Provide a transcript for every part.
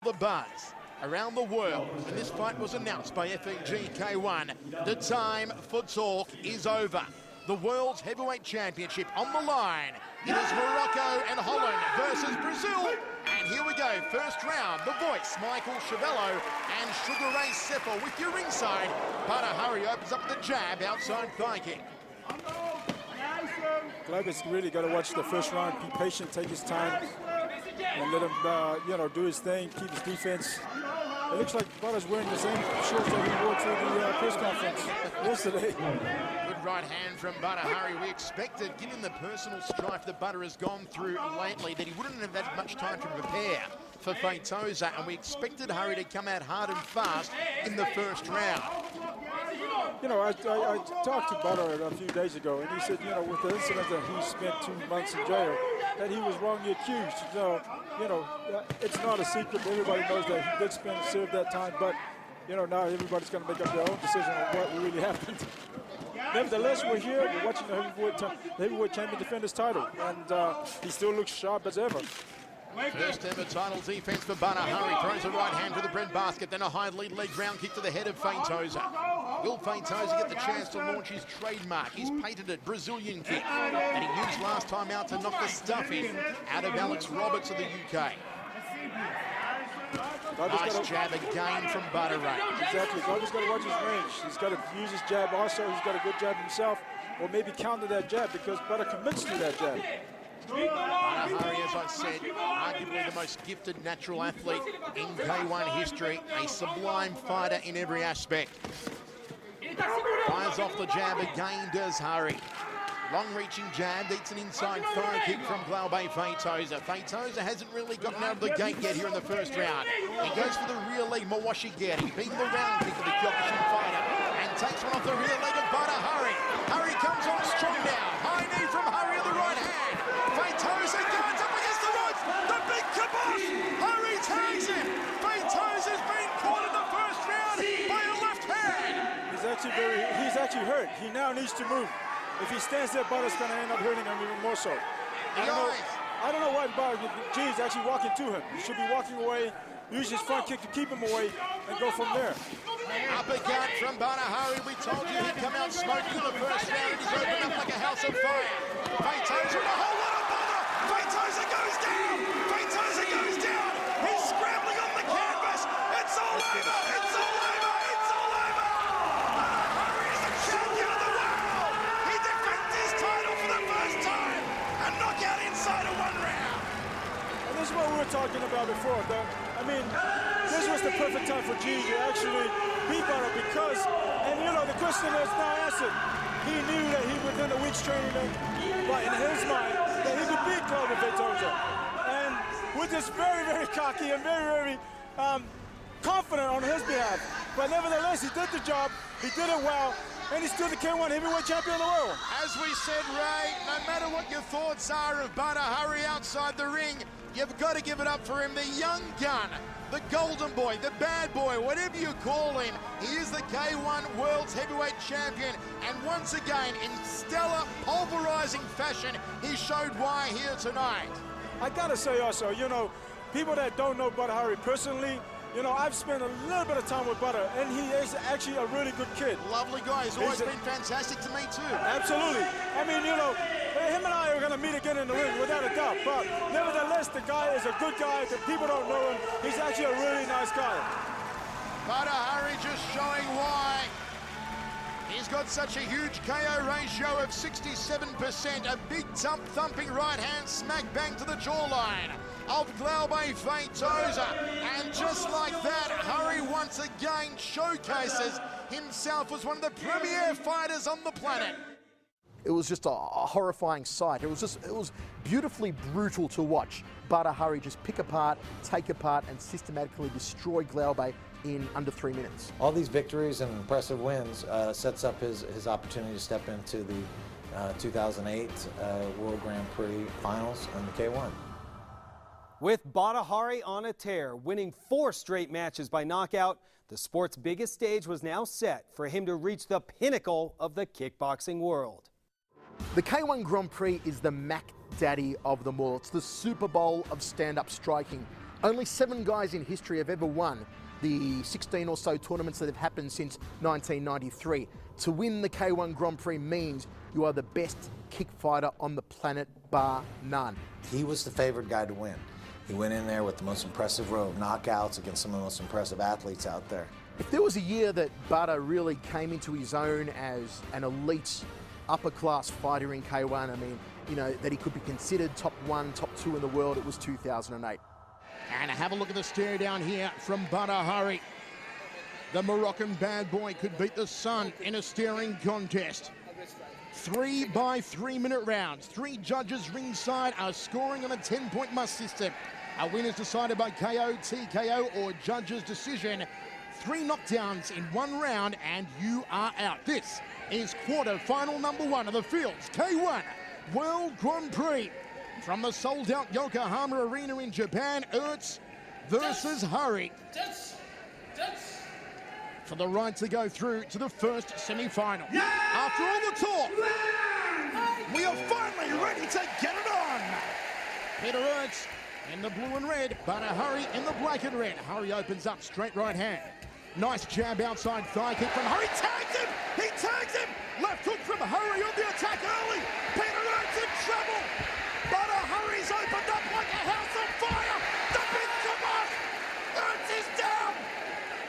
The buzz around the world when this fight was announced by FEG K1. The time for talk is over. The World's Heavyweight Championship on the line. It is Morocco and Holland versus Brazil. And here we go, first round. The voice, Michael Chavello and Sugar Ray Seffel with your ringside. Badr Hari opens up the jab outside thigh kick. Glauber's really got to watch the first round, be patient, take his time, and let him, do his thing, keep his defense. It looks like Badr's wearing the same shorts that he wore to the press conference yesterday. Good right hand from Badr Hari. We expected, given the personal strife that Badr has gone through lately, that he wouldn't have had much time to prepare for Feitosa, and we expected Hari to come out hard and fast in the first round. I talked to Badr a few days ago, and he said, with the incident that he spent 2 months in jail, that he was wrongly accused. It's not a secret. Everybody knows that he did serve that time, but, now everybody's going to make up their own decision on what really happened. Nevertheless, we're here. We're watching the heavyweight champion defend his title, and he still looks sharp as ever. First ever title defense for Badr Hari. Throws a right hand to the breadbasket, then a high lead leg ground kick to the head of Feitosa. Will Feitosa get the chance to launch his trademark, his patented Brazilian kick that he used last time out to knock the stuffing out of Alex Roberts of the UK? Nice jab again from Badr Hari. Exactly. Glauber's got to watch his range. He's got to use his jab also. He's got a good jab himself, or maybe counter that jab because Badr commits to that jab. Badr Hari, as I said, arguably the most gifted natural athlete in K1 history, a sublime fighter in every aspect. Fires off the jab again, does Hari. Long-reaching jab, eats an inside thigh kick from Glauber Feitosa. Feitosa hasn't really gotten out of the gate yet here in the first round. He goes for the rear leg Mawashi Geri, beating the round kick of the Kyokushin fighter, and takes one off the rear leg of Badr Hari. Hari comes on strong now. High knee from Hari on the right hand. Feitosa goes up against the ropes. The big kibosh. Hari tags him. Feitosa's been caught in the first round by a left hand. He's actually hurt. He now needs to move. If he stands there, Badr's going to end up hurting him even more so. I don't know why G is actually walking to him. He should be walking away, use his front kick to keep him away, and go from there. Uppercut from Badr Hari. We told you he'd come out smoking in the first round, and he's opened up like a house of fire. Feitosa in a whole lot of bother. Feitosa goes down. Feitosa goes down. He's scrambling on the canvas. It's all over. It's all over. It's all over. Badr Hari is the champion of the world. He defends his title for the first time. A knockout inside of 1 round. And this is what we were talking about before. This was the perfect time for G to actually beat Badr because, the question is now answered. He knew that within a week's training, but in his mind, that he could beat Glauber Feitosa. And with this very, very cocky and very, very confident on his behalf. But nevertheless, he did the job, he did it well, and he's still the K1 heavyweight champion of the world. As we said, Ray, no matter what your thoughts are of Badr Hari outside the ring, you've got to give it up for him, the young gun, the golden boy, the bad boy, whatever you call him. He is the K1 World's Heavyweight Champion, and once again, in stellar, pulverizing fashion, he showed why here tonight. I gotta say also, people that don't know Badr Hari personally, I've spent a little bit of time with Badr, and he is actually a really good kid. Lovely guy. He's always been fantastic to me too. Absolutely. Him and I are going to meet again in the ring without a doubt. But nevertheless, the guy is a good guy. The people don't know him. He's actually a really nice guy. Badr Hari just showing why. He's got such a huge KO ratio of 67%. A big thumping right hand smack bang to the jawline of Glauber Feitosa. And just like that, Hari once again showcases himself as one of the premier fighters on the planet. It was just a horrifying sight. It was beautifully brutal to watch Badr Hari just pick apart, take apart, and systematically destroy Glauber in under 3 minutes. All these victories and impressive wins sets up his opportunity to step into the 2008 World Grand Prix Finals in the K1. With Badr Hari on a tear, winning 4 straight matches by knockout, the sport's biggest stage was now set for him to reach the pinnacle of the kickboxing world. The K1 Grand Prix is the Mac Daddy of them all. It's the Super Bowl of stand-up striking. Only 7 guys in history have ever won the 16 or so tournaments that have happened since 1993. To win the K1 Grand Prix means you are the best kick fighter on the planet, bar none. He was the favored guy to win. He went in there with the most impressive row of knockouts against some of the most impressive athletes out there. If there was a year that Badr really came into his own as an elite, upper-class fighter in K1, I mean, you know, that he could be considered top 1, top 2 in the world, it was 2008. And have a look at the stare down here from Badr Hari. The Moroccan bad boy could beat the sun in a staring contest. 3 by 3 minute rounds. 3 judges ringside are scoring on a 10-point must system. A win is decided by KO, TKO, or judge's decision. 3 knockdowns in 1 round and you are out. This is quarter-final number 1 of the Fields K1 World Grand Prix. From the sold-out Yokohama Arena in Japan, Ertz versus Hari. For the right to go through to the first semi-final. After all the talk, we are finally ready to get it on. Peter Ertz in the blue and red, Badr Hari in the black and red. Hari opens up, straight right hand. Nice jab outside thigh kick from Hari. Tags him! He tags him! Left hook from Hari on the attack early. Peter Ertz in trouble. Badr Hari's opened up like a house on fire. The big come off. Ertz is down.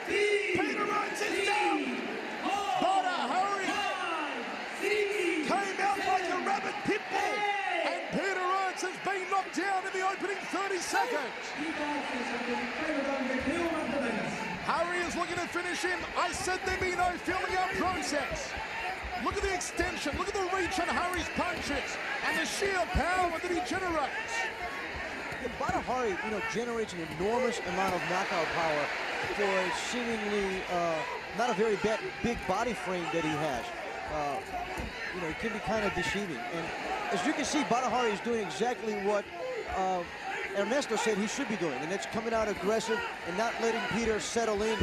Peter Ertz is down. Badr Hari came out like a rabid pit bull. And Peter Ertz has been knocked down in the opening 30 seconds. Hari is looking to finish him. I said there'd be no filling out process. Look at the extension, look at the reach on Hari's punches and the sheer power that he generates. Badr Hari, generates an enormous amount of knockout power for a seemingly not a very big body frame that he has. It can be kind of deceiving. And as you can see, Badr Hari is doing exactly what Ernesto said he should be doing, and that's coming out aggressive and not letting Peter settle in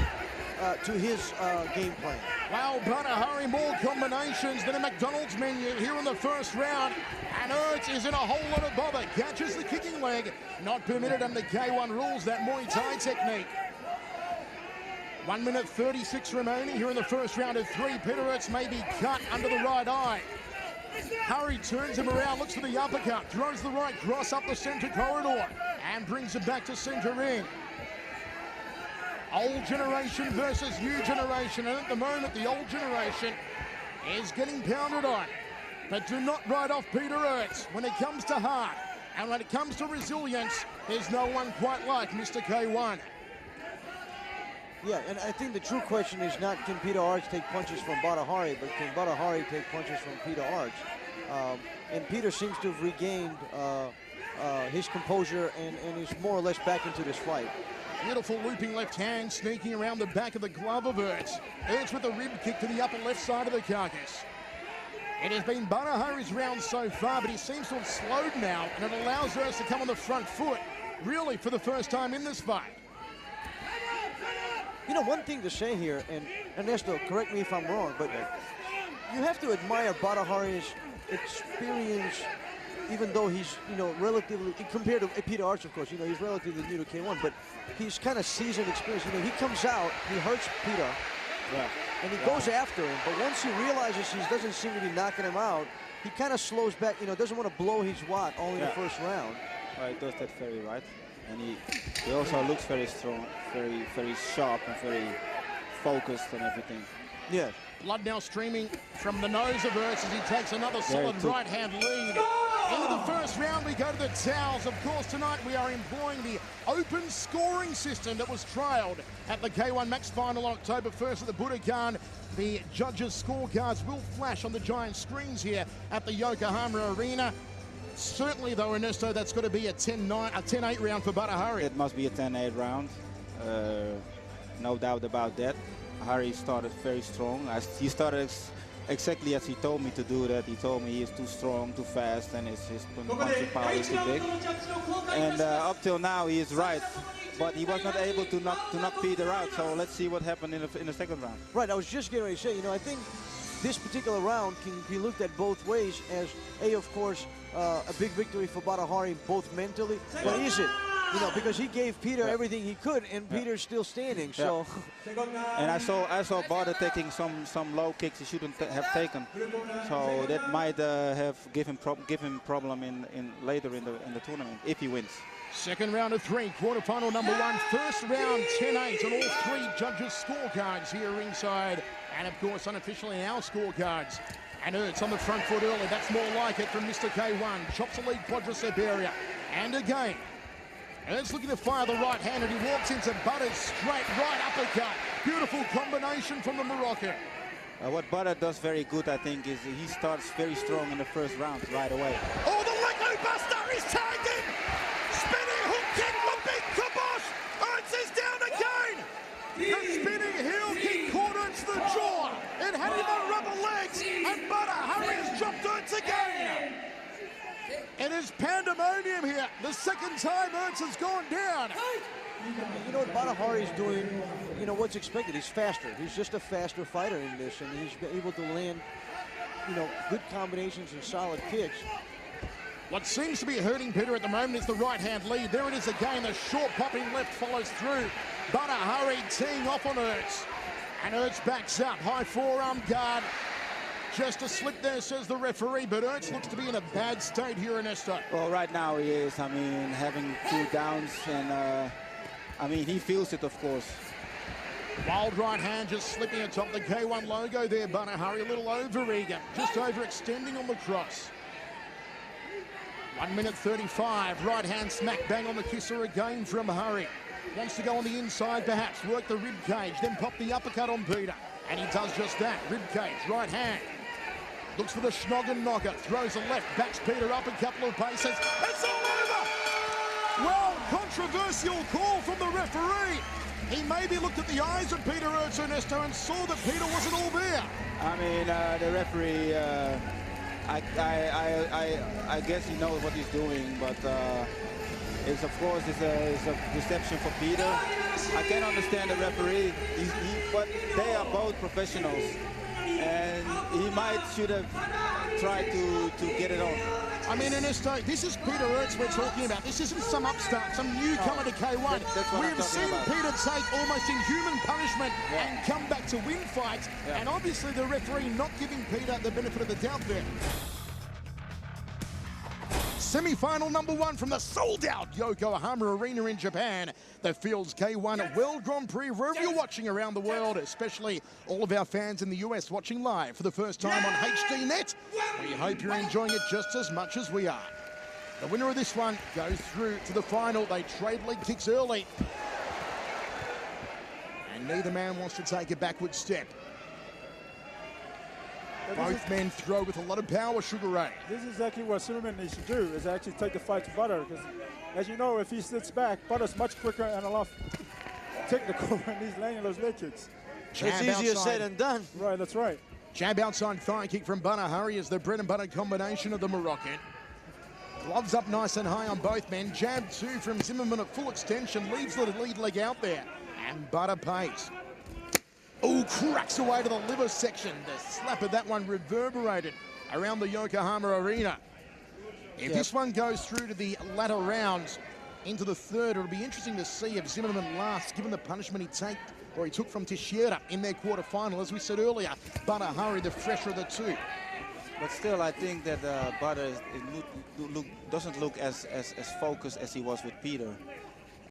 to his game plan. Wow, Badr Hari, more combinations than a McDonald's menu here in the first round. And Ertz is in a whole lot of bother. Catches the kicking leg. Not permitted under K1 rules, that Muay Thai technique. 1 minute 36 remaining here in the first round of 3. Peter Ertz may be cut under the right eye. Hari turns him around, looks for the uppercut, throws the right cross up the center corridor and brings it back to center ring. Old generation versus new generation, and at the moment the old generation is getting pounded on. But do not write off Peter Ertz when it comes to heart, and when it comes to resilience, there's no one quite like Mr. K1. Yeah, and I think the true question is not can Peter Ertz take punches from Badr Hari, but can Badr Hari take punches from Peter Ertz? And Peter seems to have regained his composure and is more or less back into this fight. Beautiful looping left hand, sneaking around the back of the glove of Ertz. Ertz with a rib kick to the upper left side of the carcass. It has been Badr Hari's round so far, but he seems to have slowed now, and it allows Ertz to come on the front foot, really for the first time in this fight. One thing to say here, and Ernesto, correct me if I'm wrong, but you have to admire Badr Hari's experience, even though he's, relatively, compared to Peter Ertz, of course, he's relatively new to K1, but he's kind of seasoned experience. He comes out, he hurts Peter, and he goes after him, but once he realizes he doesn't seem to be knocking him out, he kind of slows back, doesn't want to blow his wad all in the first round. He does that very right. And he also looks very strong, very sharp and very focused and everything. Yeah. Blood now streaming from the nose of Ertz as he takes another solid right-hand lead. Into the first round, we go to the towels. Of course, tonight we are employing the open scoring system that was trialled at the K1 Max Final on October 1st at the Budokan. The judges' scorecards will flash on the giant screens here at the Yokohama Arena. Certainly, though, Ernesto, that's got to be a 10-8 round for Badr Hari. It must be a 10-8 round. No doubt about that. Hari started very strong. He started exactly as he told me to do that. He told me he is too strong, too fast, and his punching power is too big. And up till now, he is right. But he was not able to knock Peter out. So let's see what happened in the second round. Right, I was just getting ready to say, I think this particular round can be looked at both ways as, of course, a big victory for Badr Hari, both mentally, but is it You know, because he gave Peter everything he could, and Peter's still standing. So, and I saw Badr taking some low kicks he shouldn't have taken. So that might have given him problem in later in the tournament if he wins. Second round of 3, quarterfinal number 1. First round 10-8 on all 3 judges' scorecards here ringside. And of course, unofficially our scorecards. And Ertz on the front foot early. That's more like it from Mr. K1. Chops the lead quadricep area. And again, Ertz looking to fire the right hand, and he walks into Badr's straight right uppercut. Beautiful combination from the Moroccan. What Badr does very good, I think, is he starts very strong in the first round right away. Oh, the leg buster is tagged in. Spinning hook kick for big kibosh. Ertz is down again. The spinning heel kick caught Ertz the jaw. It had him on rubber legs, and Badr Hari's dropped Ertz again. It is pandemonium here. The second time Ertz has gone down. you know what Badr Hari is doing, you know, what's expected. He's faster. He's just a faster fighter in this, and he's been able to land, you know, good combinations and solid kicks. What seems to be hurting Peter at the moment is the right-hand lead. There it is again. The short popping left follows through. Badr Hari teeing off on Ertz. And Ertz backs up. High forearm guard. Just a slip there, says the referee, but Ertz looks to be in a bad state here, Ernesto. Well, right now he is. I mean, having 2 downs, and I mean, he feels it, of course. Wild right hand just slipping atop the K1 logo there, Badr Hari, a little over-eager, just overextending on the cross. 1 minute 35, right hand smack bang on the kisser again from Hari. Wants to go on the inside perhaps, work the rib cage, then pop the uppercut on Peter. And he does just that, rib cage, right hand. Looks for the schnoggin knocker, throws a left, backs Peter up a couple of paces. It's all over! Well, controversial call from the referee. He maybe looked at the eyes of Peter Ertz, Ernesto, and saw that Peter wasn't all there. I mean, the referee, I guess he knows what he's doing, but it's of course it's a deception for Peter. I can understand the referee, but they are both professionals, and he should have tried to get it on. I mean, Ernesto, this is Peter Ertz we're talking about. This isn't some upstart, some newcomer to K1. We've seen Peter take almost inhuman punishment and come back to win fights, and obviously the referee not giving Peter the benefit of the doubt there. Semi-final number 1 from the sold-out Yokohama Arena in Japan. The Fields K1 World Grand Prix, wherever you're watching around the world, especially all of our fans in the US watching live for the first time on HDNet. We hope you're enjoying it just as much as we are. The winner of this one goes through to the final. They trade leg kicks early. And neither man wants to take a backward step. Both men throw with a lot of power, Sugar Ray. This is exactly what Zimmerman needs to do, is actually take the fight to Badr, because as you know, if he sits back, Badr's much quicker and a lot technical when he's laying those leg kicks. It's easier said than done. Right, that's right. Jab outside thigh kick from Badr Hari is the bread and butter combination of the Moroccan. Gloves up nice and high on both men. Jab 2 from Zimmerman at full extension, leaves the lead leg out there. And Badr pays. Oh, cracks away to the liver section. The slap of that one reverberated around the Yokohama Arena. If this one goes through to the latter rounds into the third, it'll be interesting to see if Zimmerman lasts, given the punishment he took from Teixeira in their quarterfinal. As we said earlier, Badr Hari, the fresher of the 2. But still, I think that Badr doesn't look as focused as he was with Peter.